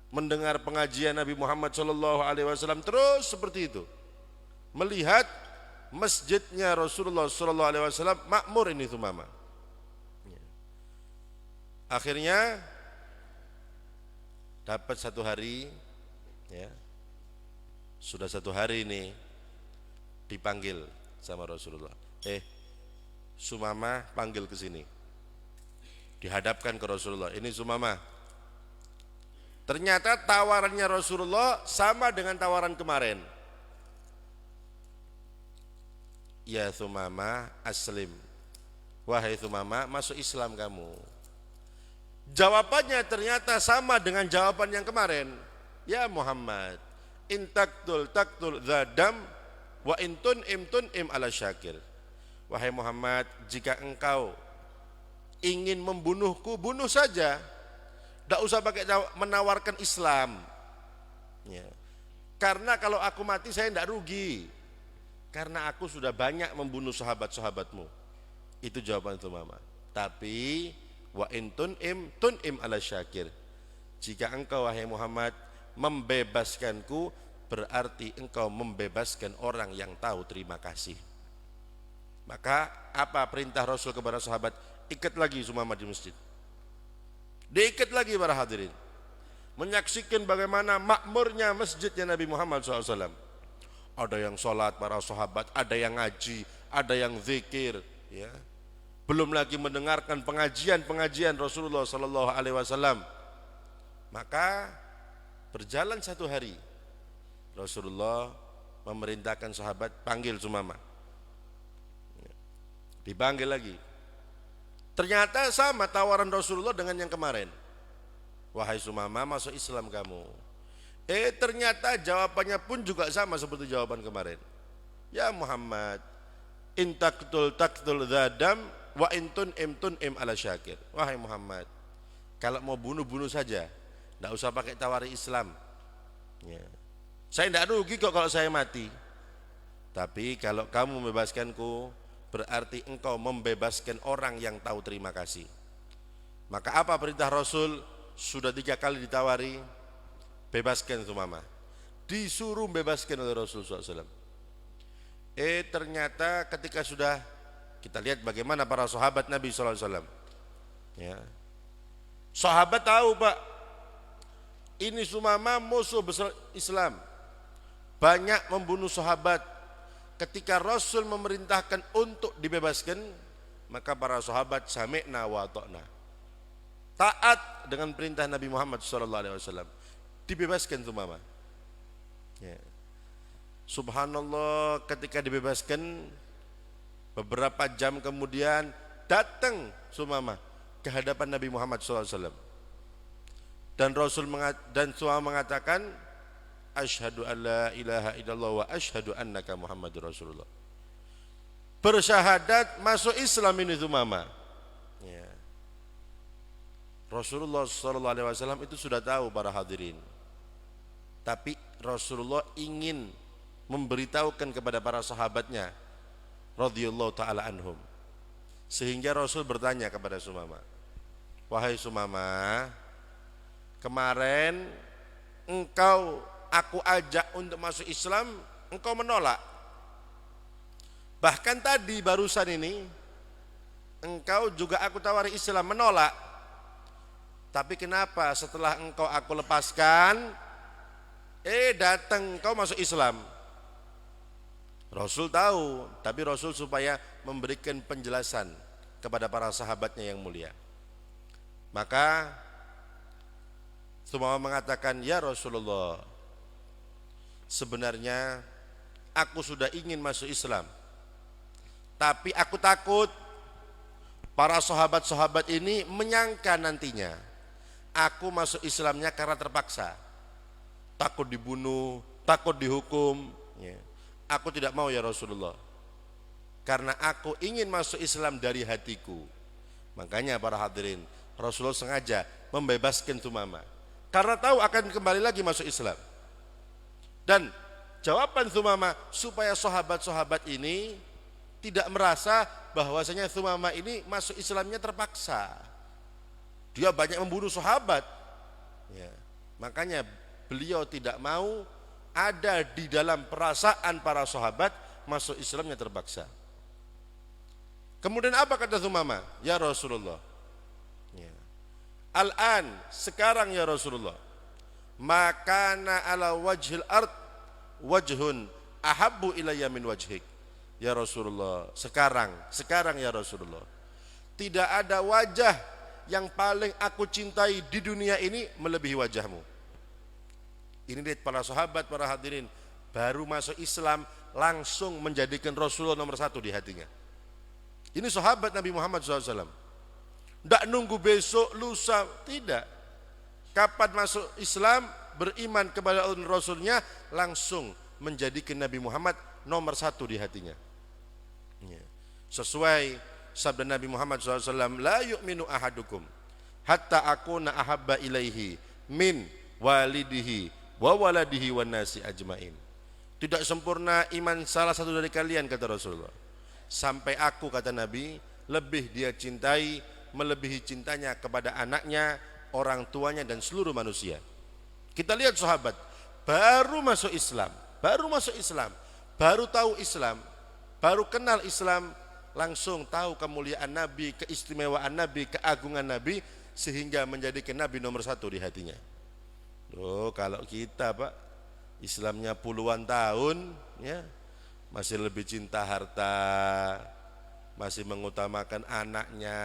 mendengar pengajian Nabi Muhammad SAW terus seperti itu, melihat masjidnya Rasulullah SAW makmur ini Thumamah. Akhirnya dapat satu hari, ya, sudah satu hari ini dipanggil sama Rasulullah. Sumamah panggil ke sini. Dihadapkan ke Rasulullah. Ini Sumamah. Ternyata tawarannya Rasulullah sama dengan tawaran kemarin. Ya Sumamah aslim. Wahai Sumamah, masuk Islam kamu. Jawabannya ternyata sama dengan jawaban yang kemarin. Ya Muhammad, in taktul dzadam wa intun im ala syakir. Wahai Muhammad, jika engkau ingin membunuhku, bunuh saja. Tidak usah pakai menawarkan Islam, ya. Karena kalau aku mati saya tidak rugi, karena aku sudah banyak membunuh sahabat-sahabatmu. Itu jawaban Thumamah. Tapi wa intun im ala syakir, jika engkau wahai Muhammad membebaskanku, berarti engkau membebaskan orang yang tahu terima kasih. Maka apa perintah Rasul kepada sahabat? Ikat lagi Sumamah di masjid. Diikat lagi para hadirin, menyaksikan bagaimana makmurnya masjidnya Nabi Muhammad SAW. Ada yang sholat para sahabat, ada yang ngaji, ada yang zikir, ya. Belum lagi mendengarkan pengajian Rasulullah SAW. Maka berjalan satu hari, Rasulullah memerintahkan sahabat panggil Sumamah. Dipanggil lagi. Ternyata sama tawaran Rasulullah dengan yang kemarin. Wahai Sumamah, masuk Islam kamu. Ternyata jawabannya pun juga sama seperti jawaban kemarin. Ya Muhammad, in taktul dzadam wa intun im ala syakir. Wahai Muhammad, kalau mau bunuh saja, tidak usah pakai tawari Islam, ya. Saya tidak rugi kok kalau saya mati. Tapi kalau kamu membebaskanku, berarti engkau membebaskan orang yang tahu terima kasih. Maka apa perintah Rasul? Sudah 3 kali ditawari, bebaskan Thumamah. Disuruh bebaskan oleh Rasul SAW. Ternyata ketika sudah, kita lihat bagaimana para sahabat Nabi SAW, ya. Sahabat tahu Pak, ini Thumamah musuh besar Islam, banyak membunuh sahabat. Ketika Rasul memerintahkan untuk dibebaskan, maka para sahabat sami'na wa ata'na, taat dengan perintah Nabi Muhammad SAW. Dibebaskan Thumamah, ya. Subhanallah, ketika dibebaskan, beberapa jam kemudian datang Thumamah ke hadapan Nabi Muhammad SAW. Dan Thumamah mengatakan, asyhadu an la ilaha illallah wa asyhadu annaka Muhammadur Rasulullah. Bersyahadat masuk Islam ini Thumamah, ya. Rasulullah SAW itu sudah tahu para hadirin, tapi Rasulullah ingin memberitahukan kepada para sahabatnya radhiyallahu taala anhum, sehingga Rasul bertanya kepada Thumamah, wahai Thumamah, kemarin aku ajak untuk masuk Islam, engkau menolak. Bahkan tadi barusan ini engkau juga aku tawari Islam, menolak. Tapi kenapa setelah aku lepaskan, datang engkau masuk Islam? Rasul tahu, tapi Rasul supaya memberikan penjelasan kepada para sahabatnya yang mulia. Maka Thumamah mengatakan, ya Rasulullah, sebenarnya aku sudah ingin masuk Islam, tapi aku takut para sahabat-sahabat ini menyangka nantinya aku masuk Islamnya karena terpaksa, takut dibunuh, takut dihukum, ya. Aku tidak mau ya Rasulullah, karena aku ingin masuk Islam dari hatiku. Makanya para hadirin, Rasulullah sengaja membebaskan Thumamah karena tahu akan kembali lagi masuk Islam. Dan jawaban Thumamah supaya sahabat-sahabat ini tidak merasa bahwasanya Thumamah ini masuk Islamnya terpaksa. Dia banyak membunuh sahabat, ya. Makanya beliau tidak mau ada di dalam perasaan para sahabat masuk Islamnya terpaksa. Kemudian apa kata Thumamah? Ya Rasulullah, ya. Al-an, sekarang ya Rasulullah, makana ala wajhil ard wajhun ahabbu ilayya min wajhik. Ya Rasulullah, sekarang ya Rasulullah, tidak ada wajah yang paling aku cintai di dunia ini melebihi wajahmu. Ini lihat para sahabat, para hadirin, baru masuk Islam langsung menjadikan Rasulullah nomor satu di hatinya. Ini sahabat Nabi Muhammad SAW. Tidak nunggu besok, lusa, tidak. Kapan masuk Islam, beriman kepada Allah dan Rasulnya, langsung menjadikan Nabi Muhammad nomor satu di hatinya. Sesuai sabda Nabi Muhammad SAW, la yu'minu ahadukum hatta akuna ahabba ilaihi min walidihi wa waladihi wan nasi ajmain. Tidak sempurna iman salah satu dari kalian, kata Rasulullah, sampai aku, kata Nabi, lebih dia cintai melebihi cintanya kepada anaknya, orang tuanya dan seluruh manusia. Kita lihat sahabat baru masuk Islam, baru tahu Islam, baru kenal Islam, langsung tahu kemuliaan Nabi, keistimewaan Nabi, keagungan Nabi, sehingga menjadikan Nabi nomor satu di hatinya. Loh, kalau kita Pak, Islamnya puluhan tahun, ya, masih lebih cinta harta, masih mengutamakan anaknya,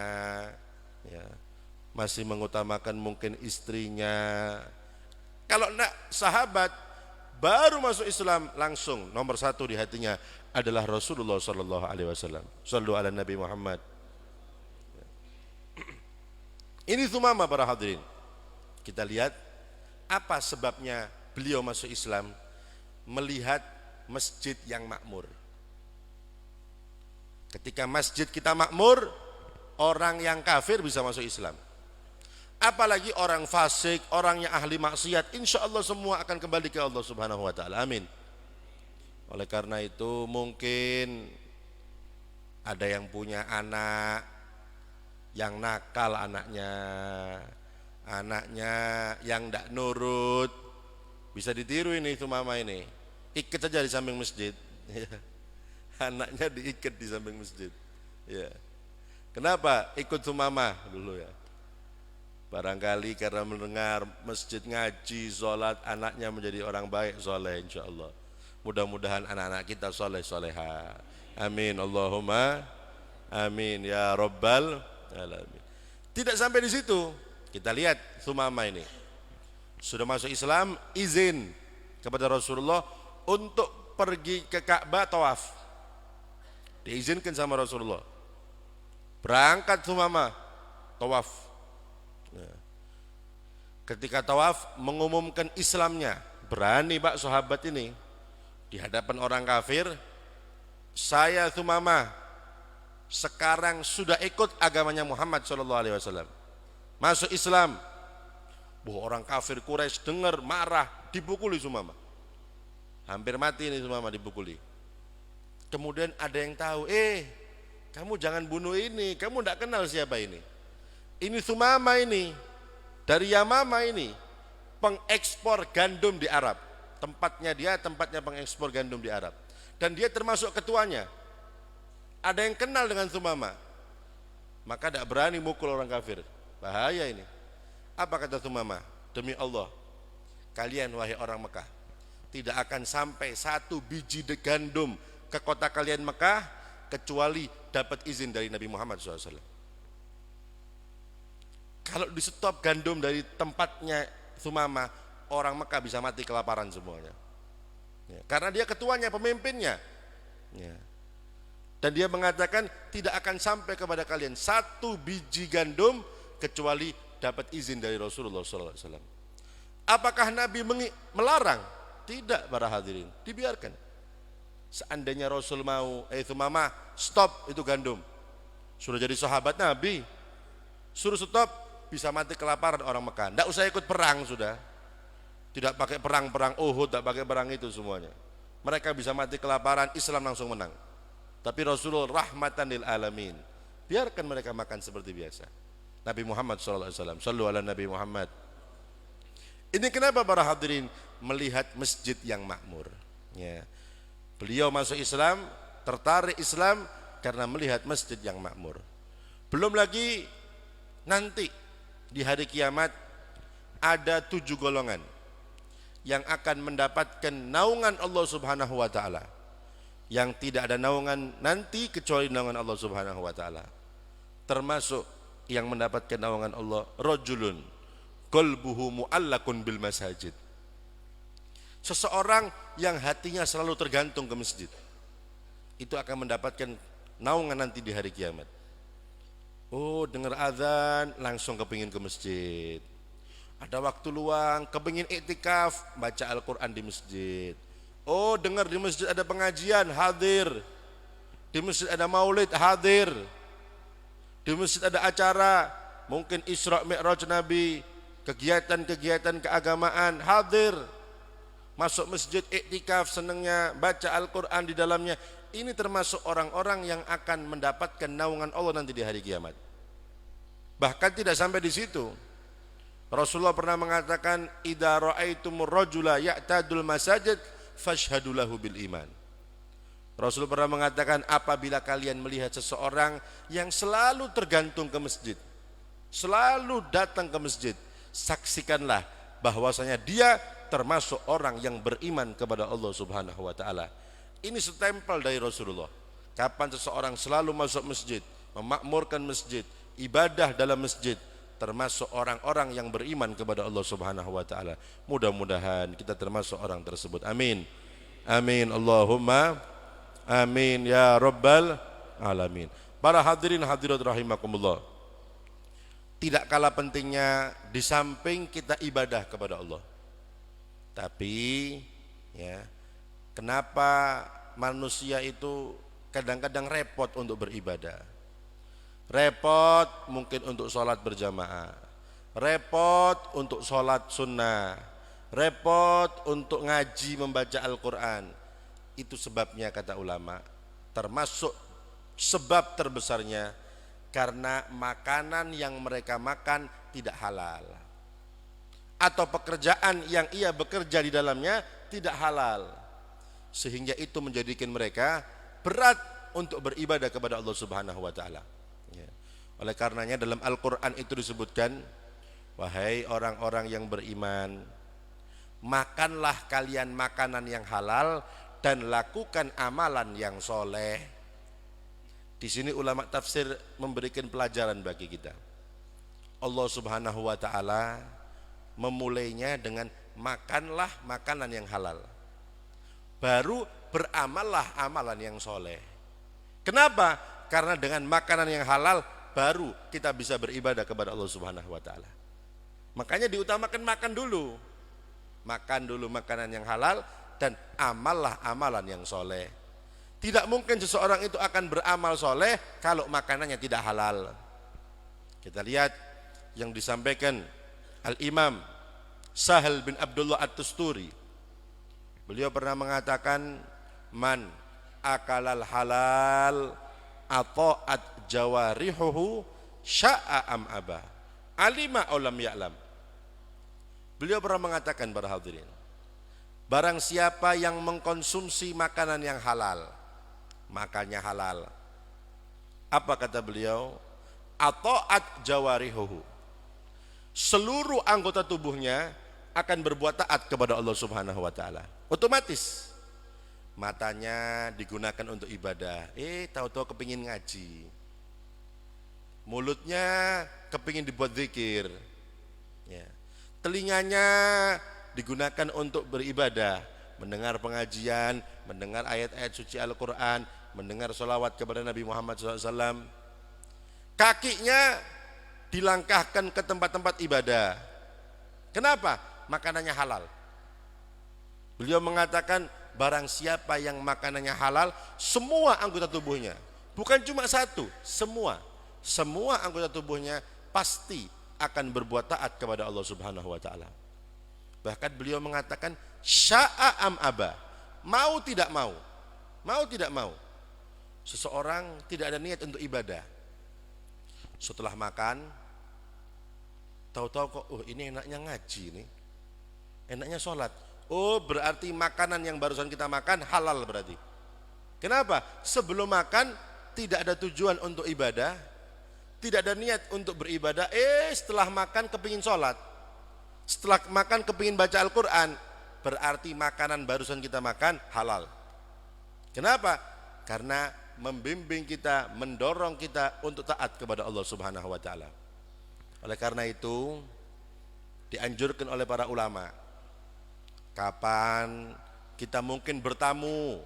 ya, masih mengutamakan mungkin istrinya. Kalau sahabat baru masuk Islam langsung nomor satu di hatinya adalah Rasulullah Sallallahu Alaihi Wasallam. Sallu ala Nabi Muhammad. Ini Thumamah, para hadirin. Kita lihat apa sebabnya beliau masuk Islam, melihat masjid yang makmur. Ketika masjid kita makmur, orang yang kafir bisa masuk Islam. Apalagi orang fasik, orang yang ahli maksiat, insya Allah semua akan kembali ke Allah Subhanahu Wa Taala. Amin. Oleh karena itu mungkin ada yang punya anak yang nakal, anaknya yang tidak nurut, bisa ditiru ini Thumamah ini. Ikat saja di samping masjid, anaknya diikat di samping masjid. Ya. Kenapa ikut Thumamah dulu ya? Barangkali karena mendengar masjid ngaji, sholat, anaknya menjadi orang baik, soleh, insya Allah. Mudah-mudahan anak-anak kita soleh, soleha. Amin, Allahumma amin ya Rabbal alamin. Tidak sampai di situ, kita lihat Thumamah ini sudah masuk Islam, izin kepada Rasulullah untuk pergi ke Ka'bah tawaf. Diizinkan sama Rasulullah. Berangkat Thumamah tawaf. Ketika tawaf mengumumkan Islamnya, berani Pak sahabat ini di hadapan orang kafir, saya Thumamah sekarang sudah ikut agamanya Muhammad SAW, masuk Islam. Orang kafir Quraisy dengar marah, dipukuli Thumamah, hampir mati ini Thumamah dipukuli. Kemudian ada yang tahu, kamu jangan bunuh ini, kamu tidak kenal siapa ini Thumamah ini dari Yamama, ini pengekspor gandum di Arab. Tempatnya pengekspor gandum di Arab, dan dia termasuk ketuanya. Ada yang kenal dengan Thumamah, maka tidak berani mukul orang kafir. Bahaya ini. Apa kata Thumamah? Demi Allah, kalian wahai orang Mekah, tidak akan sampai satu biji gandum ke kota kalian Mekah kecuali dapat izin dari Nabi Muhammad SAW. Kalau di stop gandum dari tempatnya Thumamah, orang Mekah bisa mati kelaparan semuanya. Ya, karena dia ketuanya, pemimpinnya. Ya. Dan dia mengatakan tidak akan sampai kepada kalian satu biji gandum kecuali dapat izin dari Rasulullah SAW. Apakah Nabi melarang? Tidak, para hadirin, dibiarkan. Seandainya Rasul mau, Thumamah, stop itu gandum. Sudah jadi sahabat Nabi, suruh stop, bisa mati kelaparan orang Mekah. Tidak usah ikut perang sudah. Tidak pakai perang Uhud, tidak pakai perang itu semuanya. Mereka bisa mati kelaparan, Islam langsung menang. Tapi Rasulullah rahmatan lil alamin, biarkan mereka makan seperti biasa. Nabi Muhammad SAW, sallu ala Nabi Muhammad. Ini kenapa para hadirin melihat masjid yang makmur. Ya. Beliau masuk Islam, tertarik Islam karena melihat masjid yang makmur. Belum lagi nanti di hari kiamat ada 7 golongan yang akan mendapatkan naungan Allah Subhanahu wa taala. Yang tidak ada naungan nanti kecuali naungan Allah Subhanahu wa taala. Termasuk yang mendapatkan naungan Allah, rajulun qalbuhu mu'allaqun bil masajid. Seseorang yang hatinya selalu tergantung ke masjid. Itu akan mendapatkan naungan nanti di hari kiamat. Oh, dengar azan langsung kepingin ke masjid. Ada waktu luang kepingin iktikaf, baca Al-Quran di masjid. Oh, dengar di masjid ada pengajian, hadir. Di masjid ada maulid, hadir. Di masjid ada acara, mungkin Isra Mi'raj Nabi, kegiatan-kegiatan keagamaan, hadir. Masuk masjid iktikaf, senangnya baca Al-Quran di dalamnya. Ini termasuk orang-orang yang akan mendapatkan naungan Allah nanti di hari kiamat. Bahkan tidak sampai di situ. Rasulullah pernah mengatakan, idza ra'aitumur rajula ya'tadul masajid fashhadu lahu bil iman. Rasul pernah mengatakan, apabila kalian melihat seseorang yang selalu tergantung ke masjid, selalu datang ke masjid, saksikanlah bahwasanya dia termasuk orang yang beriman kepada Allah Subhanahu wa taala. Ini stempel dari Rasulullah. Kapan seseorang selalu masuk masjid, memakmurkan masjid, ibadah dalam masjid, termasuk orang-orang yang beriman kepada Allah Subhanahu wa taala. Mudah-mudahan kita termasuk orang tersebut. Amin. Amin Allahumma amin ya rabbal alamin. Para hadirin hadirat rahimakumullah. Tidak kalah pentingnya di samping kita ibadah kepada Allah. Tapi ya, kenapa manusia itu kadang-kadang repot untuk beribadah? Repot mungkin untuk sholat berjamaah, repot untuk sholat sunnah, repot untuk ngaji membaca Al-Quran. Itu sebabnya kata ulama, termasuk sebab terbesarnya karena makanan yang mereka makan tidak halal, atau pekerjaan yang ia bekerja di dalamnya tidak halal, sehingga itu menjadikan mereka berat untuk beribadah kepada Allah Subhanahu wa taala. Oleh karenanya dalam Al-Quran itu disebutkan, wahai orang-orang yang beriman, makanlah kalian makanan yang halal dan lakukan amalan yang soleh. Di sini ulama tafsir memberikan pelajaran bagi kita. Allah Subhanahu wa taala memulainya dengan makanlah makanan yang halal, baru beramallah amalan yang soleh. Kenapa? Karena dengan makanan yang halal baru kita bisa beribadah kepada Allah Subhanahu wa taala. Makanya diutamakan makan dulu. Makan dulu makanan yang halal dan amallah amalan yang soleh. Tidak mungkin seseorang itu akan beramal soleh kalau makanannya tidak halal. Kita lihat yang disampaikan Al-Imam Sahal bin Abdullah At-Tusturi. Beliau pernah mengatakan, man akalal halal ata'at jawarihuhu sya'a am aba alima aulam ya'lam. Beliau pernah mengatakan para hadirin, barang siapa yang mengkonsumsi makanan yang halal, makannya halal. Apa kata beliau? Ata'at jawarihuhu, seluruh anggota tubuhnya akan berbuat taat kepada Allah Subhanahu wa taala. Otomatis matanya digunakan untuk ibadah, tahu-tahu kepingin ngaji. Mulutnya kepingin dibuat zikir, ya. Telinganya digunakan untuk beribadah, mendengar pengajian, mendengar ayat-ayat suci Al-Quran, mendengar sholawat kepada Nabi Muhammad SAW. Kakinya dilangkahkan ke tempat-tempat ibadah. Kenapa? Makanannya halal. Beliau mengatakan, barang siapa yang makanannya halal, semua anggota tubuhnya, bukan cuma satu, semua anggota tubuhnya pasti akan berbuat taat kepada Allah Subhanahu wa taala. Bahkan beliau mengatakan sya'a am aba, mau tidak mau, seseorang tidak ada niat untuk ibadah, setelah makan tahu-tahu kok ini enaknya ngaji nih, enaknya sholat. Oh, berarti makanan yang barusan kita makan halal berarti. Kenapa? Sebelum makan tidak ada tujuan untuk ibadah, tidak ada niat untuk beribadah. Setelah makan kepingin sholat, setelah makan kepingin baca Al-Quran, berarti makanan barusan kita makan halal. Kenapa? Karena membimbing kita, mendorong kita untuk taat kepada Allah Subhanahu wa taala. Oleh karena itu dianjurkan oleh para ulama, kapan kita mungkin bertamu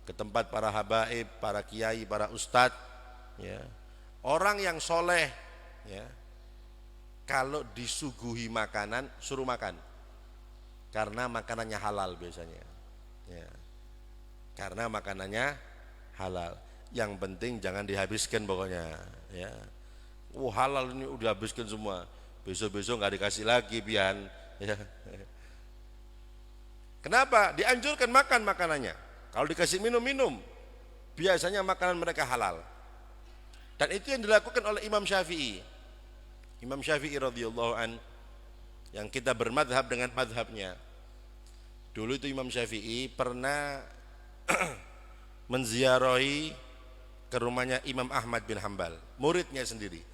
ke tempat para habaib, para kiai, para ustadz, ya, orang yang soleh, ya, kalau disuguhi makanan suruh makan, karena makanannya halal biasanya, ya, karena makanannya halal. Yang penting jangan dihabiskan pokoknya, ya. Halal ini udah habiskan semua, besok-besok nggak dikasih lagi pian, ya. Kenapa? Dianjurkan makan makanannya. Kalau dikasih minum-minum, biasanya makanan mereka halal. Dan itu yang dilakukan oleh Imam Syafi'i. Imam Syafi'i radhiyallahu an, yang kita bermadhab dengan madhabnya. Dulu itu Imam Syafi'i pernah menziarahi ke rumahnya Imam Ahmad bin Hambal, muridnya sendiri.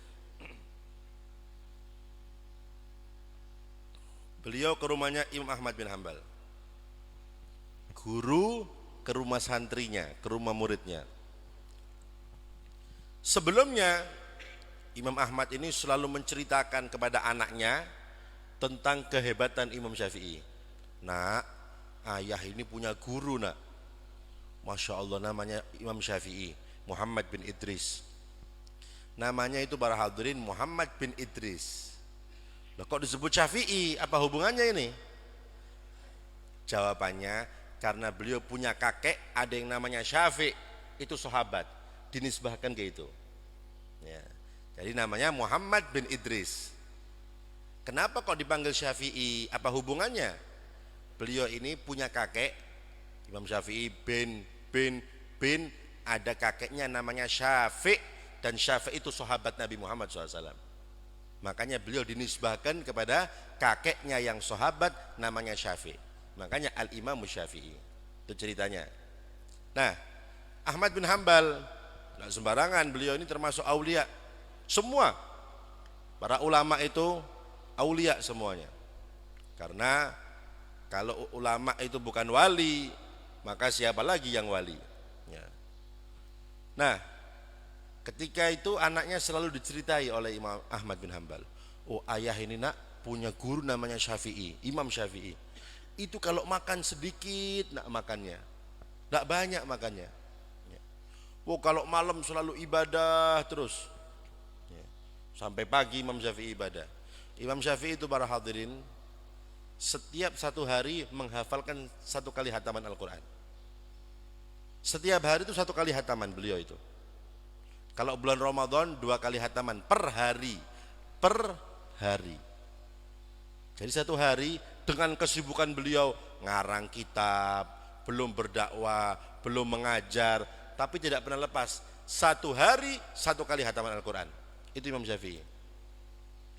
Beliau ke rumahnya Imam Ahmad bin Hambal. Guru ke rumah santrinya, ke rumah muridnya. Sebelumnya Imam Ahmad ini selalu menceritakan kepada anaknya tentang kehebatan Imam Syafi'i. Nak, ayah ini punya guru nak, Masya Allah, namanya Imam Syafi'i, Muhammad bin Idris. Namanya itu para hadirin Muhammad bin Idris. Loh, kok disebut Syafi'i? Apa hubungannya ini? Jawabannya, karena beliau punya kakek ada yang namanya Syafi', itu sahabat, dinisbahkan ke itu, ya. Jadi namanya Muhammad bin Idris. Kenapa kok dipanggil Syafi'i? Apa hubungannya? Beliau ini punya kakek Imam Syafi'i bin ada kakeknya namanya Syafi', dan Syafi' itu sahabat Nabi Muhammad SAW. Makanya beliau dinisbahkan kepada kakeknya yang sahabat namanya Syafi'. Makanya Al-Imam Syafi'i. Itu ceritanya. Nah, Ahmad bin Hambal nggak sembarangan, beliau ini termasuk aulia. Semua para ulama itu aulia semuanya. Karena kalau ulama itu bukan wali, maka siapa lagi yang wali? Ya. Nah, ketika itu anaknya selalu diceritai oleh Imam Ahmad bin Hambal. Oh, ayah ini nak punya guru namanya Syafi'i, Imam Syafi'i. Itu kalau makan sedikit nak makannya, tidak banyak makannya. Oh, kalau malam selalu ibadah terus, ya. Sampai pagi Imam Syafi'i ibadah. Imam Syafi'i itu para hadirin setiap satu hari menghafalkan satu kali hataman Al-Quran. Setiap hari itu satu kali hataman beliau itu. Kalau bulan Ramadan 2 kali hataman per hari, per hari. Jadi satu hari dengan kesibukan beliau ngarang kitab, belum berdakwah, belum mengajar, tapi tidak pernah lepas satu hari satu kali hataman Al-Quran. Itu Imam Syafi'i.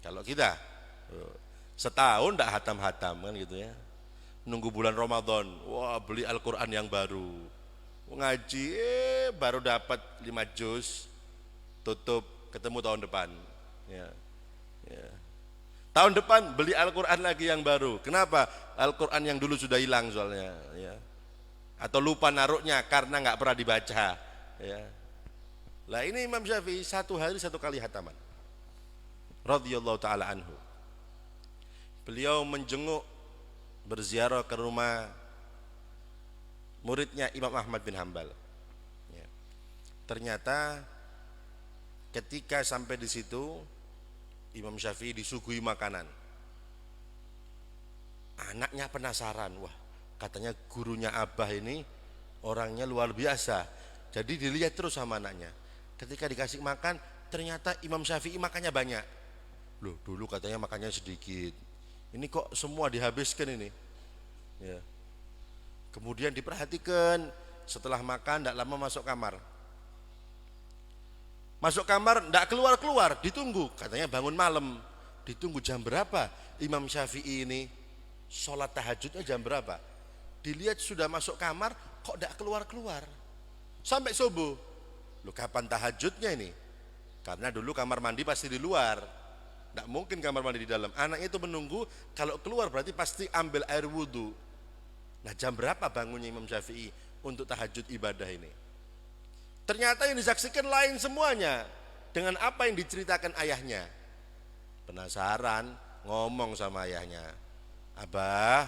Kalau kita setahun tidak hatam-hatam kan gitu ya. Nunggu bulan Ramadan, wah beli Al-Quran yang baru, ngaji baru dapat 5 juz, tutup, ketemu tahun depan, ya. Tahun depan beli Al-Quran lagi yang baru. Kenapa? Al-Quran yang dulu sudah hilang soalnya, ya. Atau lupa naruhnya karena nggak pernah dibaca, ya. Lah ini Imam Syafi'i satu hari satu kali hataman, radhiyallahu taala anhu. Beliau menjenguk, berziarah ke rumah muridnya Imam Ahmad bin Hambal, ya. Ternyata ketika sampai di situ Imam Syafi'i disuguhi makanan. Anaknya penasaran, wah katanya gurunya Abah ini orangnya luar biasa. Jadi dilihat terus sama anaknya. Ketika dikasih makan, ternyata Imam Syafi'i makannya banyak. Loh, dulu katanya makannya sedikit. Ini kok semua dihabiskan ini, ya. Kemudian diperhatikan, setelah makan tidak lama masuk kamar. Masuk kamar tidak keluar-keluar, ditunggu, katanya bangun malam. Ditunggu jam berapa Imam Syafi'i ini sholat tahajudnya jam berapa? Dilihat sudah masuk kamar, kok tidak keluar-keluar sampai subuh. Loh, kapan tahajudnya ini? Karena dulu kamar mandi pasti di luar, tidak mungkin kamar mandi di dalam. Anaknya itu menunggu, kalau keluar berarti pasti ambil air wudhu. Nah, jam berapa bangunnya Imam Syafi'i untuk tahajud ibadah ini? Ternyata yang disaksikan lain semuanya dengan apa yang diceritakan ayahnya. Penasaran, ngomong sama ayahnya, "Abah,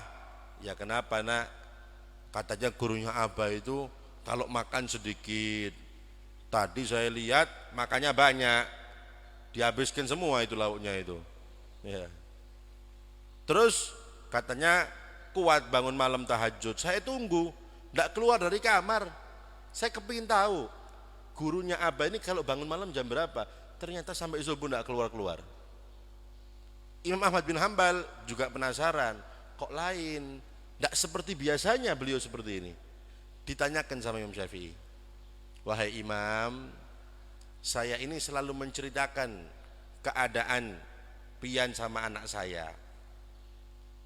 ya kenapa nak?" Katanya gurunya Abah itu kalau makan sedikit. Tadi saya lihat makannya banyak, dihabiskan semua itu lauknya itu. Ya. Terus katanya kuat bangun malam tahajud. Saya tunggu, tidak keluar dari kamar. Saya kepingin tahu gurunya Abah ini kalau bangun malam jam berapa. Ternyata sampai subuh tidak keluar-keluar. Imam Ahmad bin Hambal juga penasaran, kok lain, tidak seperti biasanya beliau seperti ini. Ditanyakan sama Imam Syafi'i, "Wahai Imam, saya ini selalu menceritakan keadaan pian sama anak saya,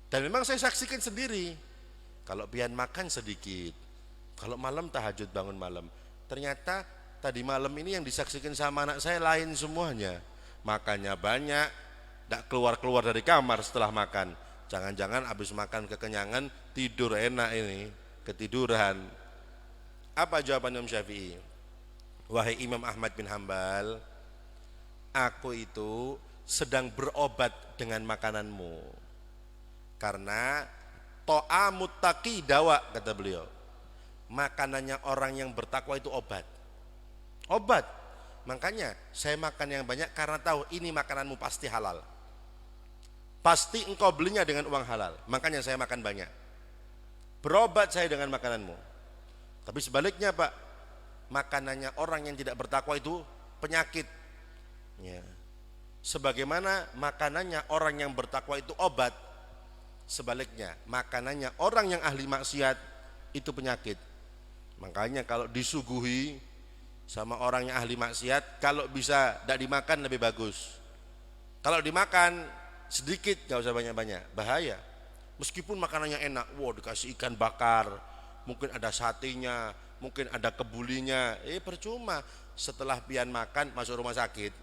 dan memang saya saksikan sendiri, kalau pian makan sedikit, kalau malam tahajud bangun malam. Ternyata tadi malam ini yang disaksikan sama anak saya lain semuanya. Makannya banyak, tidak keluar-keluar dari kamar setelah makan. Jangan-jangan habis makan kekenyangan, tidur enak ini, ketiduran." Apa jawaban Imam Syafi'i? "Wahai Imam Ahmad bin Hambal, aku itu sedang berobat dengan makananmu. Karena to'amut taqi dawa," kata beliau. Makanannya orang yang bertakwa itu obat. Obat. Makanya saya makan yang banyak karena tahu ini makananmu pasti halal. Pasti engkau belinya dengan uang halal. Makanya saya makan banyak. Berobat saya dengan makananmu. Tapi sebaliknya Pak, makanannya orang yang tidak bertakwa itu penyakit. Ya. Sebagaimana makanannya orang yang bertakwa itu obat, sebaliknya makanannya orang yang ahli maksiat itu penyakit. Makanya kalau disuguhi sama orang yang ahli maksiat, kalau bisa tidak dimakan lebih bagus. Kalau dimakan sedikit, gak usah banyak-banyak, bahaya. Meskipun makanannya enak, dikasih ikan bakar, mungkin ada satenya, mungkin ada kebulinya, percuma. Setelah pian makan masuk rumah sakit,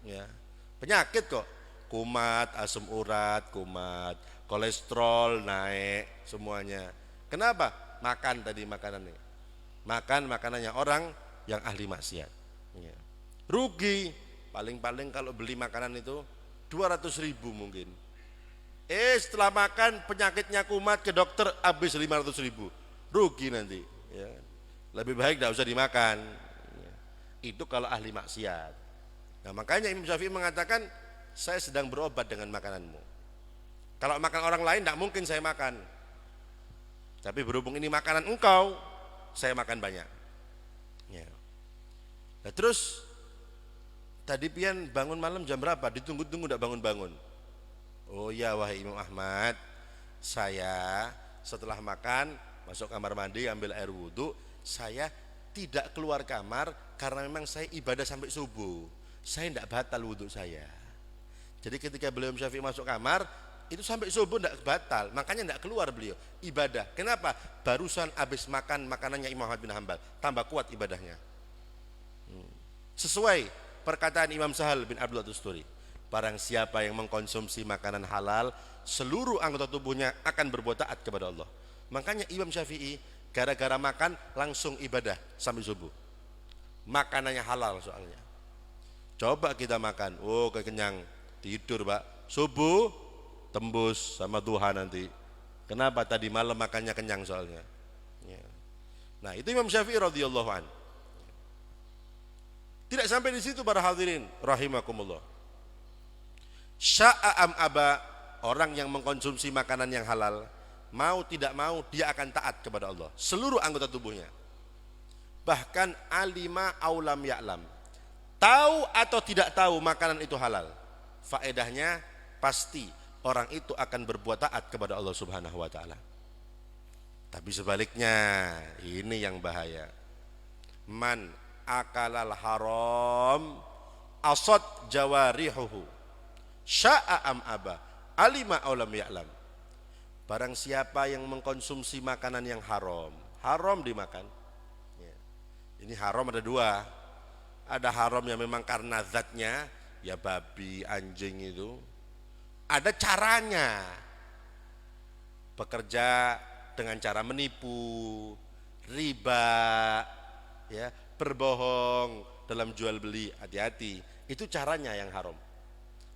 ya. Penyakit kok, kumat, asam urat, kumat, kolesterol naik semuanya. Kenapa? Makan tadi makanannya. Makan makanannya orang yang ahli maksiat. Ya. Rugi, paling-paling kalau beli makanan itu 200.000 mungkin. Setelah makan penyakitnya kumat, ke dokter habis 500.000. Rugi nanti, ya. Lebih baik tidak usah dimakan, ya. Itu kalau ahli maksiat. Nah, makanya Imam Syafi'i mengatakan, saya sedang berobat dengan makananmu. Kalau makan orang lain tidak mungkin saya makan, tapi berhubung ini makanan engkau, saya makan banyak, ya. Nah, terus tadi pian bangun malam jam berapa? Ditunggu-tunggu tidak bangun-bangun. "Oh ya, wahai Imam Ahmad, saya setelah makan masuk kamar mandi, ambil air wudhu, saya tidak keluar kamar karena memang saya ibadah sampai subuh. Saya tidak batal wudhu saya." Jadi ketika beliau Syafi'i masuk kamar, itu sampai subuh tidak batal, makanya tidak keluar beliau ibadah. Kenapa? Barusan habis makan makanannya Imam Ahmad bin Hambal, tambah kuat ibadahnya. Sesuai perkataan Imam Sahal bin Abdullah Tusturi, barang siapa yang mengkonsumsi makanan halal, seluruh anggota tubuhnya akan berbuat taat kepada Allah. Makanya Imam Syafi'i gara-gara makan langsung ibadah sampai subuh. Makanannya halal soalnya. Coba kita makan, kekenyang, tidur Pak, subuh tembus sama Tuhan nanti. Kenapa? Tadi malam makannya kenyang soalnya, ya. Nah, itu Imam Syafi'i radhiyallahu an. Tidak sampai di situ para hadirin rahimakumullah. Sya'a am aba, orang yang mengkonsumsi makanan yang halal, mau tidak mau dia akan taat kepada Allah, seluruh anggota tubuhnya. Bahkan alima aulam ya'lam, tahu atau tidak tahu makanan itu halal, faedahnya pasti orang itu akan berbuat taat kepada Allah Subhanahu wa taala. Tapi sebaliknya, ini yang bahaya. Man akalal haram asad jawarihuhu sya'a am aba alima aulam ya'lam. barang siapa yang mengkonsumsi makanan yang haram, haram dimakan. Ya. Ini haram ada dua. Ada haram yang memang karena zatnya, ya babi, anjing itu. Ada caranya. Bekerja dengan cara menipu, riba, ya, berbohong dalam jual beli, hati-hati. Itu caranya yang haram.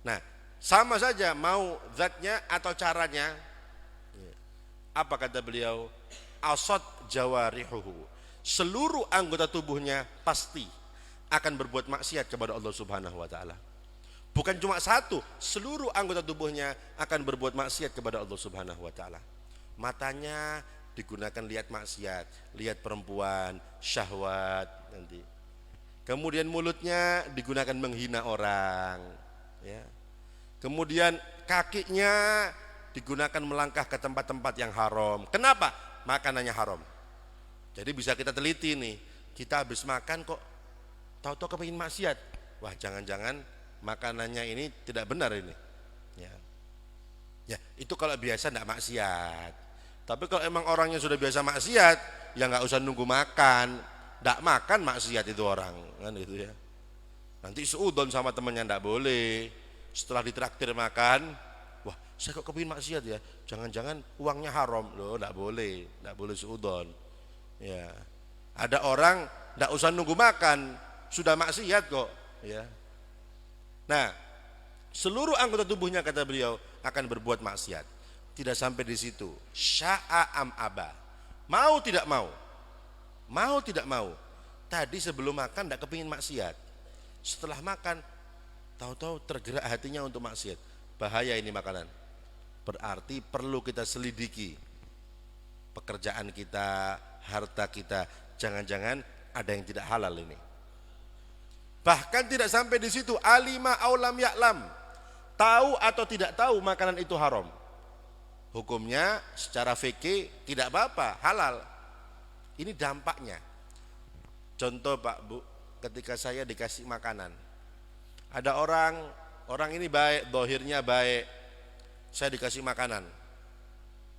Nah, sama saja mau zatnya atau caranya. Apa kata beliau? Asad jawarihuhu. Seluruh anggota tubuhnya pasti akan berbuat maksiat kepada Allah Subhanahu wa taala. Bukan cuma satu, seluruh anggota tubuhnya akan berbuat maksiat kepada Allah Subhanahu wa taala. Matanya digunakan lihat maksiat, lihat perempuan, syahwat nanti. Kemudian mulutnya digunakan menghina orang, ya. Kemudian kakinya digunakan melangkah ke tempat-tempat yang haram. Kenapa? Makanannya haram. Jadi bisa kita teliti nih, kita habis makan kok tahu-tahu kepingin maksiat. Wah, jangan-jangan makanannya ini tidak benar ini. Ya. Ya, itu kalau biasa enggak maksiat. Tapi kalau emang orangnya sudah biasa maksiat, ya nggak usah nunggu makan, nggak makan maksiat itu orang, kan gitu ya. Nanti seudon sama temennya nggak boleh. Setelah ditraktir makan, wah saya kok kepingin maksiat ya, jangan-jangan uangnya haram, loh nggak boleh seudon. Ya, ada orang nggak usah nunggu makan, sudah maksiat kok, ya. Nah, seluruh anggota tubuhnya kata beliau akan berbuat maksiat. Tidak sampai di situ. Sya'a am aba. Mau tidak mau. Mau tidak mau. Tadi sebelum makan tidak kepingin maksiat. Setelah makan, tahu-tahu tergerak hatinya untuk maksiat. Bahaya ini makanan. Berarti perlu kita selidiki pekerjaan kita, harta kita. Jangan-jangan ada yang tidak halal ini. Bahkan tidak sampai di situ. Alima aulam ya'lam. Tahu atau tidak tahu makanan itu haram. Hukumnya secara fikih tidak apa-apa, halal. Ini dampaknya. Contoh Pak Bu, ketika saya dikasih makanan, ada orang ini baik, dohirnya baik, saya dikasih makanan,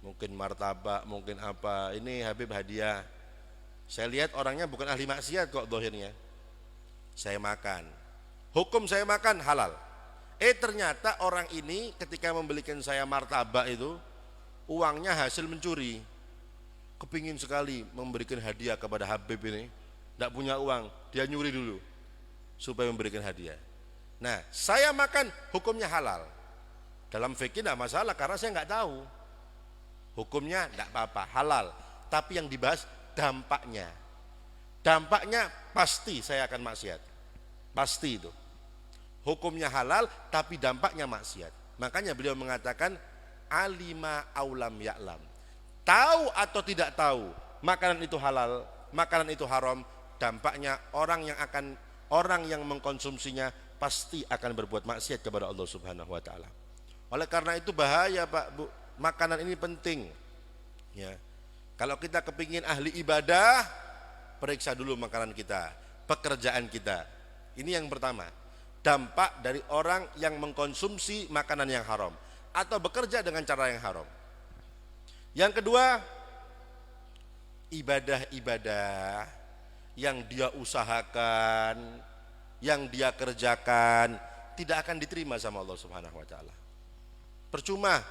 mungkin martabak, mungkin apa, ini Habib hadiah. Saya lihat orangnya bukan ahli maksiat kok dohirnya, saya makan. Hukum saya makan halal. Ternyata orang ini ketika membelikan saya martabak itu, uangnya hasil mencuri. Kepingin sekali memberikan hadiah kepada Habib ini, tidak punya uang, dia nyuri dulu supaya memberikan hadiah. Nah, saya makan, hukumnya halal. Dalam fikih tidak masalah karena saya nggak tahu. Hukumnya tidak apa-apa, halal. Tapi yang dibahas dampaknya. Dampaknya pasti saya akan maksiat. Pasti itu. Hukumnya halal tapi dampaknya maksiat. Makanya beliau mengatakan alima aulam ya'lam. Tahu atau tidak tahu makanan itu halal, makanan itu haram, dampaknya orang yang mengkonsumsinya pasti akan berbuat maksiat kepada Allah Subhanahu wa taala. Oleh karena itu bahaya Pak Bu, makanan ini penting. Ya. Kalau kita kepingin ahli ibadah, periksa dulu makanan kita, pekerjaan kita. Ini yang pertama. Dampak dari orang yang mengkonsumsi makanan yang haram atau bekerja dengan cara yang haram. Yang kedua, ibadah-ibadah yang dia usahakan, yang dia kerjakan tidak akan diterima sama Allah Subhanahu wa taala. Percuma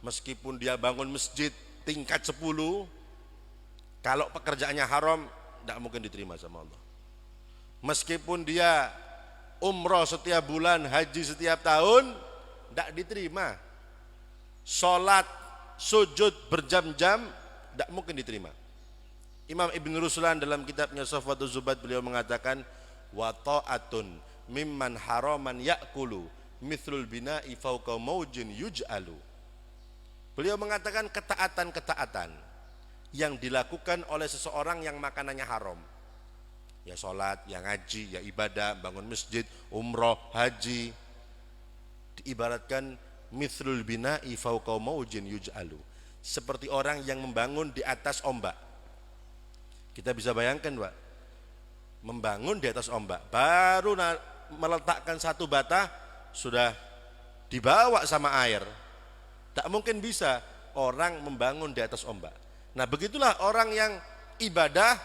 meskipun dia bangun masjid tingkat 10, kalau pekerjaannya haram tidak mungkin diterima sama Allah. Meskipun dia umroh setiap bulan, haji setiap tahun, tidak diterima. Sholat, sujud berjam-jam, tidak mungkin diterima. Imam Ibn Ruslan dalam kitabnya Safwatul Zubat beliau mengatakan, wa ta'atun mimman haraman ya'kulu mithlul bina'i fawqa maujin yuj'alu. Beliau mengatakan ketaatan-ketaatan yang dilakukan oleh seseorang yang makanannya haram. Ya sholat, ya ngaji, ya ibadah, bangun masjid, umroh, haji, diibaratkan mithlul bina'i fawqa maujin yuj'alu, seperti orang yang membangun di atas ombak. Kita bisa bayangkan Pak, membangun di atas ombak, baru meletakkan satu bata sudah dibawa sama air. Tak mungkin bisa orang membangun di atas ombak. Nah, begitulah orang yang ibadah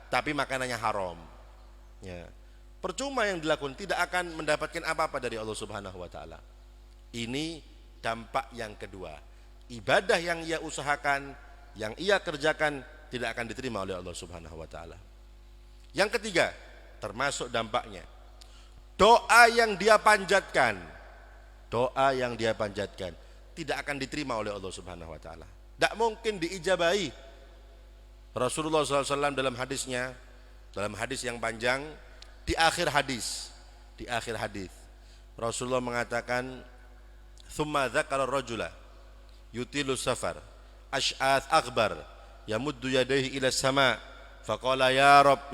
tapi makanannya haram. Ya. Percuma yang dilakukan, tidak akan mendapatkan apa-apa dari Allah Subhanahu wa taala. Ini dampak yang kedua. Ibadah yang ia usahakan, yang ia kerjakan tidak akan diterima oleh Allah Subhanahu wa taala. Yang ketiga, termasuk dampaknya, doa yang dia panjatkan tidak akan diterima oleh Allah Subhanahu wa taala. Tidak mungkin diijabahi. Rasulullah SAW dalam hadisnya, dalam hadis yang panjang, di akhir hadis Rasulullah mengatakan, "Tsumma dzakara rajula yutilu safar ash'ath akbar yamuddu yadayhi ila sama faqala ya rab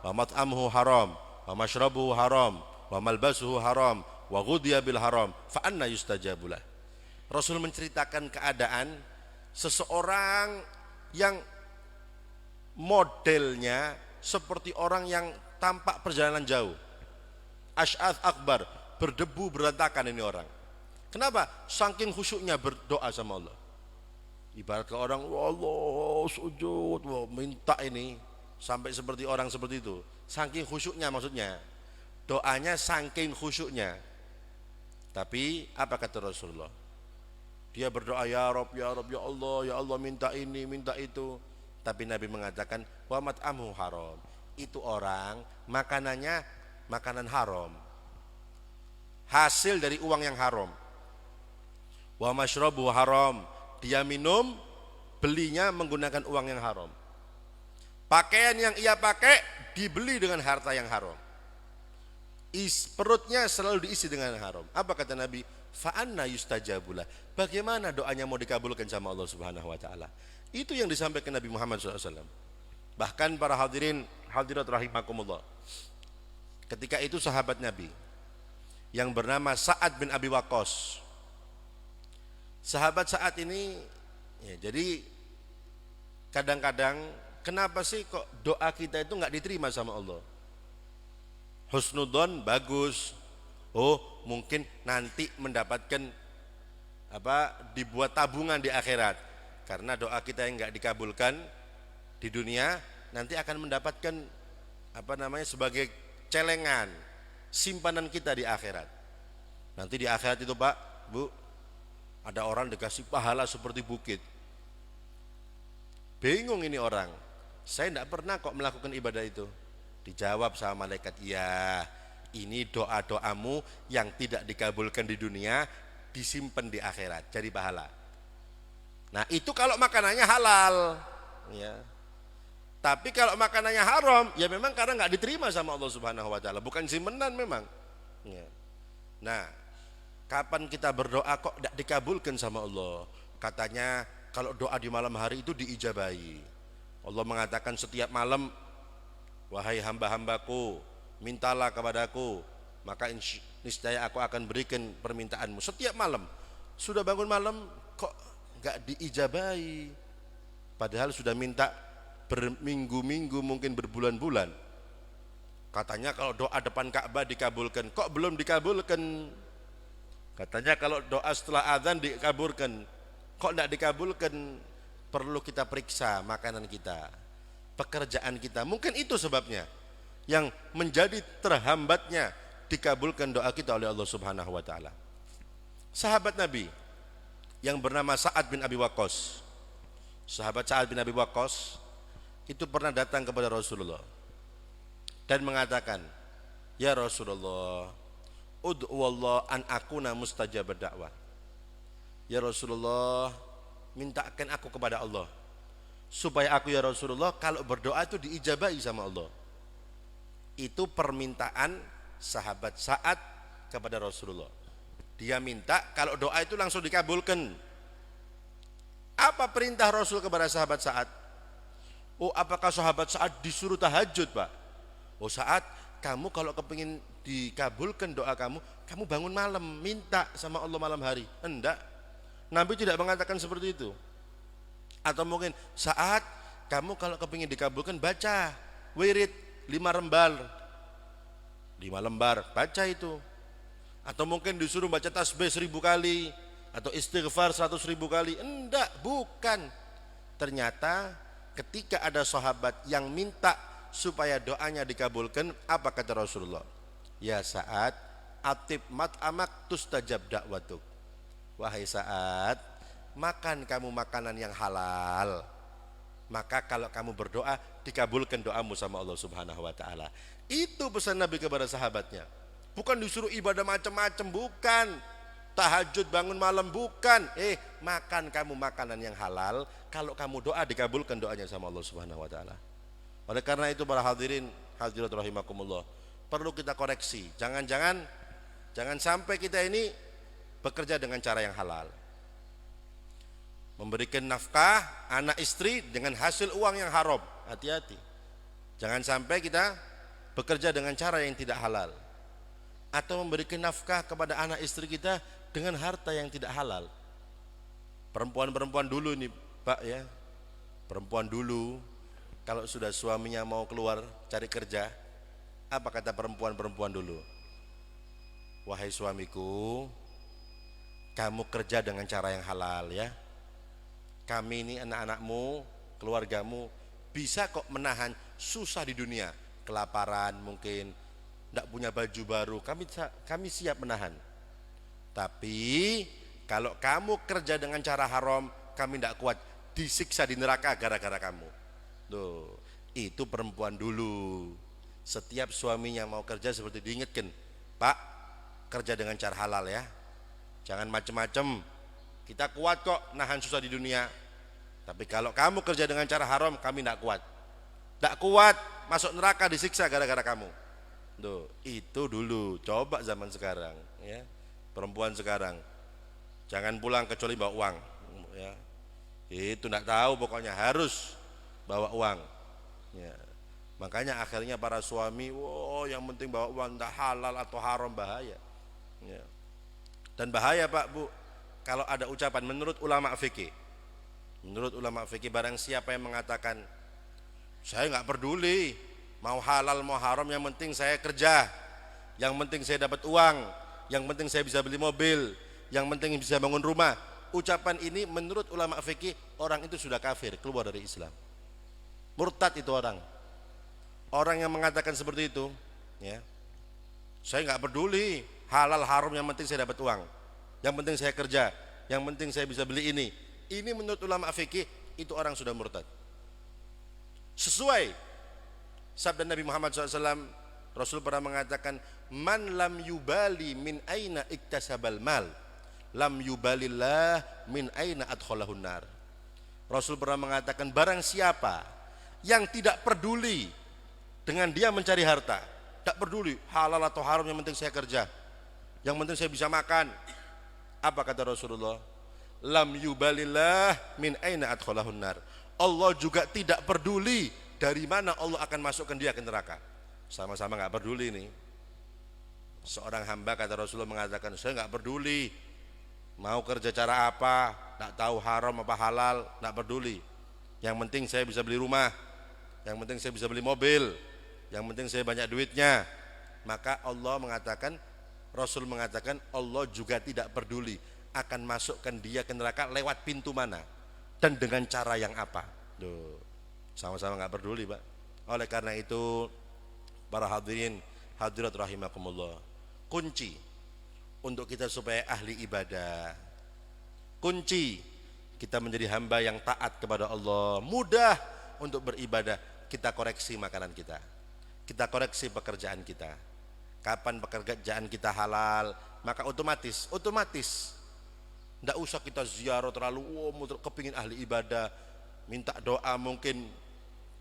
wa mat'amuhu haram wa mashrabuhu haram wa malbasuhu haram wa ghudhiya bil haram fa anna yustajabu lah." Rasul menceritakan keadaan seseorang yang modelnya seperti orang yang tampak perjalanan jauh, ash'ath akbar, berdebu berantakan ini orang. Kenapa? Saking khusyuknya berdoa sama Allah. Ibarat ke orang, Allah sujud, minta ini, sampai seperti orang seperti itu. Saking khusyuknya maksudnya. Doanya saking khusyuknya. Tapi apa kata Rasulullah? Dia berdoa, ya Rabb, ya Allah minta ini, minta itu. Tapi Nabi mengatakan, wa mat'amuhu haram. Itu orang makanannya makanan haram, hasil dari uang yang haram. Wa mashrabuhu haram, dia minum, belinya menggunakan uang yang haram. Pakaian yang ia pakai dibeli dengan harta yang haram. Perutnya selalu diisi dengan yang haram. Apa kata Nabi? Fa anna yustajabulah. Bagaimana doanya mau dikabulkan sama Allah Subhanahu wa taala? Itu yang disampaikan Nabi Muhammad SAW. Bahkan para hadirin hadirat rahimakumullah, ketika itu sahabat Nabi yang bernama Sa'ad bin Abi Waqqas. Sahabat Sa'ad ini ya, jadi kadang-kadang kenapa sih kok doa kita itu enggak diterima sama Allah? Husnudzon bagus, mungkin nanti mendapatkan dibuat tabungan di akhirat, karena doa kita yang enggak dikabulkan di dunia nanti akan mendapatkan sebagai celengan simpanan kita di akhirat. Nanti di akhirat itu Pak, Bu, ada orang dikasih pahala seperti bukit. Bingung ini orang, saya tidak pernah kok melakukan ibadah itu. Dijawab sama malaikat, iya, ini doa-doamu yang tidak dikabulkan di dunia disimpan di akhirat jadi pahala. Nah itu kalau makanannya halal ya. Tapi kalau makanannya haram, ya memang karena nggak diterima sama Allah Subhanahu wa taala, bukan simpenan memang. Ya. Nah, kapan kita berdoa kok tidak dikabulkan sama Allah? Katanya kalau doa di malam hari itu diijabahi. Allah mengatakan setiap malam, wahai hamba-hambaku, mintalah kepadaku, maka niscaya aku akan berikan permintaanmu. Setiap malam. Sudah bangun malam kok nggak diijabahi? Padahal sudah minta berminggu-minggu, mungkin berbulan-bulan. Katanya kalau doa depan Ka'bah dikabulkan, kok belum dikabulkan? Katanya kalau doa setelah azan dikabulkan, kok tidak dikabulkan? Perlu kita periksa makanan kita, pekerjaan kita. Mungkin itu sebabnya yang menjadi terhambatnya dikabulkan doa kita oleh Allah Subhanahu wa taala. Sahabat Nabi yang bernama Sa'ad bin Abi Waqqas. Sahabat Sa'ad bin Abi Waqqas itu pernah datang kepada Rasulullah dan mengatakan, ya Rasulullah, ud'u Allah an akuna mustajab dakwah. Ya Rasulullah, mintakan aku kepada Allah supaya aku ya Rasulullah kalau berdoa itu diijabahi sama Allah. Itu permintaan sahabat Sa'ad kepada Rasulullah. Dia minta kalau doa itu langsung dikabulkan. Apa perintah Rasul kepada sahabat Sa'ad? Apakah sahabat Sa'ad disuruh tahajud, Pak? Sa'ad, kamu kalau kepingin dikabulkan doa kamu bangun malam, minta sama Allah malam hari. Enggak. Nabi tidak mengatakan seperti itu. Atau mungkin, Sa'ad, kamu kalau kepingin dikabulkan baca wirid 5 lembar. 5 lembar, baca itu. Atau mungkin disuruh baca tasbih 1000 kali. atau istighfar 100.000 kali. Enggak, bukan. Ternyata ketika ada sahabat yang minta supaya doanya dikabulkan, apa kata Rasulullah? Ya Sa'ad, atib mat'amak tustajab da'watuk. Wahai Sa'ad, makan kamu makanan yang halal, maka kalau kamu berdoa dikabulkan doamu sama Allah Subhanahu wa taala. Itu pesan Nabi kepada sahabatnya. Bukan disuruh ibadah macam-macam, bukan. Tahajud bangun malam, bukan. Makan kamu makanan yang halal, kalau kamu doa dikabulkan doanya sama Allah Subhanahu wa taala. Oleh karena itu para hadirin hadirat rahimakumullah, perlu kita koreksi. Jangan sampai kita ini bekerja dengan cara yang halal. Memberikan nafkah anak istri dengan hasil uang yang haram. Hati-hati. Jangan sampai kita bekerja dengan cara yang tidak halal, atau memberikan nafkah kepada anak istri kita dengan harta yang tidak halal. Perempuan-perempuan dulu nih Pak ya, perempuan dulu kalau sudah suaminya mau keluar cari kerja, apa kata perempuan-perempuan dulu? Wahai suamiku, kamu kerja dengan cara yang halal ya. Kami ini anak-anakmu, keluargamu bisa kok menahan susah di dunia, kelaparan mungkin, tidak punya baju baru, kami siap menahan. Tapi kalau kamu kerja dengan cara haram, kami tidak kuat, disiksa di neraka gara-gara kamu. Tuh, itu perempuan dulu. Setiap suaminya mau kerja seperti diingatkan, Pak, kerja dengan cara halal ya, jangan macem-macem. Kita kuat kok nahan susah di dunia. Tapi kalau kamu kerja dengan cara haram, kami tidak kuat. Tidak kuat, masuk neraka disiksa gara-gara kamu. Tuh, itu dulu. Coba zaman sekarang ya. Perempuan sekarang jangan pulang kecuali bawa uang ya. Itu tidak tahu, pokoknya harus bawa uang ya. Makanya akhirnya para suami, yang penting bawa uang, tidak halal atau haram, bahaya ya. Dan bahaya Pak Bu, kalau ada ucapan menurut ulama fikih. Menurut ulama fikih, barang siapa yang mengatakan saya nggak peduli mau halal mau haram, yang penting saya kerja, yang penting saya dapat uang, yang penting saya bisa beli mobil, yang penting bisa bangun rumah. Ucapan ini menurut ulama fikih, orang itu sudah kafir, keluar dari Islam, murtad itu orang. Orang yang mengatakan seperti itu ya, saya nggak peduli halal haram, yang penting saya dapat uang, yang penting saya kerja, yang penting saya bisa beli ini menurut ulama fikih, itu orang sudah murtad. Sesuai sabda Nabi Muhammad SAW, Rasul pernah mengatakan, man lam yubali min aina iktasabal mal, lam yubalillah min aina adkhalahun nar. Rasul pernah mengatakan, barang siapa yang tidak peduli dengan dia mencari harta, tak peduli halal atau haram, yang penting saya kerja, yang penting saya bisa makan. Apa kata Rasulullah? Lam yubalillah min aina adkhalahun nar. Allah juga tidak peduli dari mana Allah akan masukkan dia ke neraka. Sama-sama nggak peduli nih. Seorang hamba, kata Rasulullah, mengatakan, saya nggak peduli mau kerja cara apa, nggak tahu haram apa halal, nggak peduli. Yang penting saya bisa beli rumah, yang penting saya bisa beli mobil, yang penting saya banyak duitnya. Maka Allah mengatakan, Rasul mengatakan, Allah juga tidak peduli akan masukkan dia ke neraka lewat pintu mana dan dengan cara yang apa. Duh, sama-sama nggak peduli Pak. Oleh karena itu para hadirin hadirat rahimakumullah, kunci untuk kita supaya ahli ibadah, kunci kita menjadi hamba yang taat kepada Allah, mudah untuk beribadah, kita koreksi makanan kita, kita koreksi pekerjaan kita. Kapan pekerjaan kita halal, maka otomatis tidak usah kita ziarah terlalu, kepingin ahli ibadah, minta doa, mungkin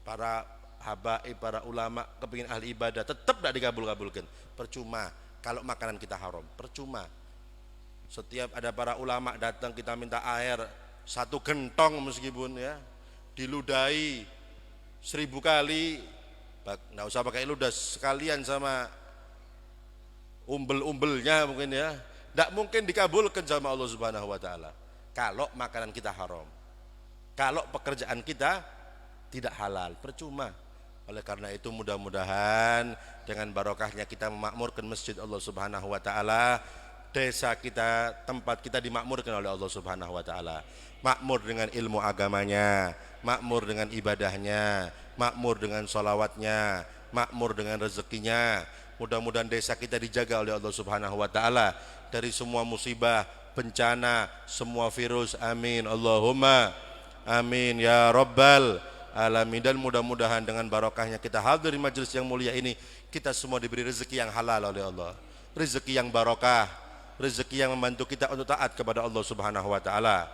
para habaib, para ulama kepingin ahli ibadah, tetap tidak dikabul-kabulkan. Percuma kalau makanan kita haram, percuma. Setiap ada para ulama datang, kita minta air 1 gentong meskipun ya, diludahi 1000 kali, tidak usah pakai ludah, sekalian sama umbel-umbelnya mungkin ya, tidak mungkin dikabulkan sama Allah Subhanahu wa taala kalau makanan kita haram, kalau pekerjaan kita tidak halal, percuma. Oleh karena itu mudah-mudahan dengan barokahnya kita memakmurkan masjid Allah Subhanahu wa taala, desa kita, tempat kita dimakmurkan oleh Allah Subhanahu wa taala. Makmur dengan ilmu agamanya, makmur dengan ibadahnya, makmur dengan sholawatnya, makmur dengan rezekinya. Mudah-mudahan desa kita dijaga oleh Allah Subhanahu wa taala dari semua musibah, bencana, semua virus. Amin Allahumma amin ya rabbal alamin. Dan mudah-mudahan dengan barokahnya kita hadir di majelis yang mulia ini, kita semua diberi rezeki yang halal oleh Allah, rezeki yang barokah, rezeki yang membantu kita untuk taat kepada Allah Subhanahu wa taala.